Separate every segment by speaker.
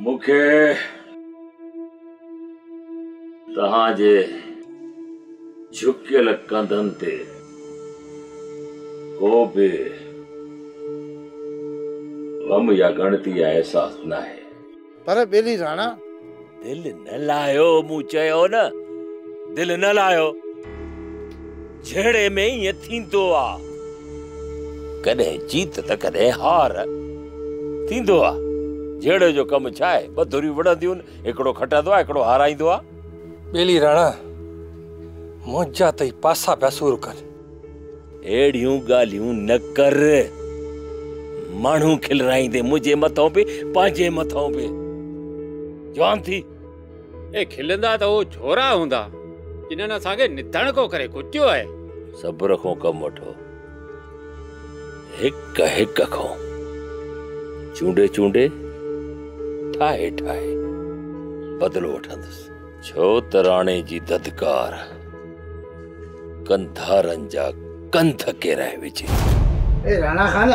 Speaker 1: मुखे तहांजे झुकियल कंधनि ते को बि गम या गणती या एहसास न आहे।
Speaker 2: पर बेली राणा
Speaker 3: दिल न लायो, मूं चयो न दिल न लायो। झेड़े में ईअं थींदो आहे, कॾहिं जीत त कॾहिं हार थींदो आहे। झेड़े जो कमु छा आहे, ॿ धुरियूं विढ़ंदियूं, हिकिड़ो खटंदो आहे, हिकिड़ो हाराईंदो आहे।
Speaker 4: बेली राणा मुंहिंजा तई पासा पिया सूर कर।
Speaker 3: अहिड़ियूं ॻाल्हियूं न कर। माण्हू खिलराईंदे मुंहिंजे मथां बि पंहिंजे मथां बि जवान थी।
Speaker 5: ए खिलंदा त वो छोरा हूंदा जिन्हनि असांखे निधण को करे कुटियो आहे।
Speaker 3: सब्र खां कमु वठो, हिक हिक खां चूंडे चूंडे ठाहे ठाहे बदिलो वठंदुसि। छो त राणे जी ददकार कंधारनि जा कंध केराए विझे।
Speaker 2: ए राणा खान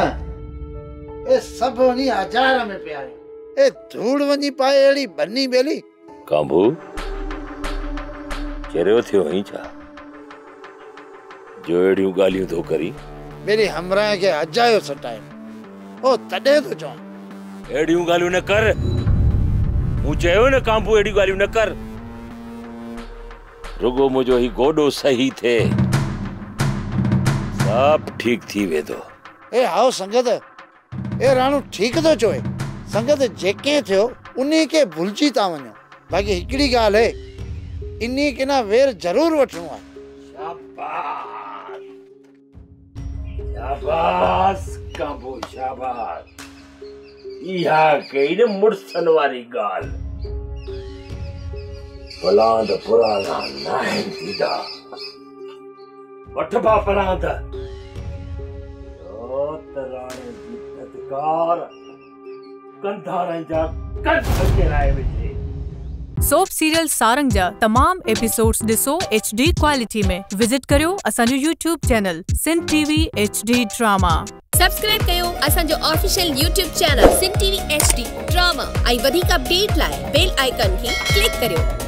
Speaker 2: ए सब वनी हजार में प्यारे ए धूड़ वनी पाए एड़ी बन्नी बेली।
Speaker 3: कांबू चरियो थियो ही छा जो एड़ियूं ॻाल्हियूं थो करी।
Speaker 2: बेली हमरा के अजायो सटाए ओ तडे तो चो
Speaker 3: एड़ियूं ॻाल्हियूं न कर। मूं चयो न कांबू एड़ी ॻाल्हियूं न कर। रुगो मुंहिंजो ही गोडो सही थे सब ठीक थी वेंदो।
Speaker 2: ए आओ संगत ए राणू ठीक तो चोए। संगत जेके थियो उन्हीं के भुलजी ता वणो। बाकी हिकड़ी गाल है इन्हीं के ना वेर जरूर वठणो है।
Speaker 3: शाबाश शाबाश कांबू शाबाश। इहा कई न मुड़सन वारी गाल। पलांद पुराना नाहिन थींदा। वठ बा पलांद राणे जी ददकार कंधारनि जा कंध केराए विझे।
Speaker 6: सोप सीरियल सारंग जा तमाम एपिसोड्स ॾिसो HD क्वालिटी में। विजिट करियो असांजो YouTube channel Sindh TV HD drama.
Speaker 7: Subscribe कयो असांजो official YouTube channel Sindh TV HD drama. ऐं वधीक अपडेट लाइ बेल आइकन खे क्लिक करियो।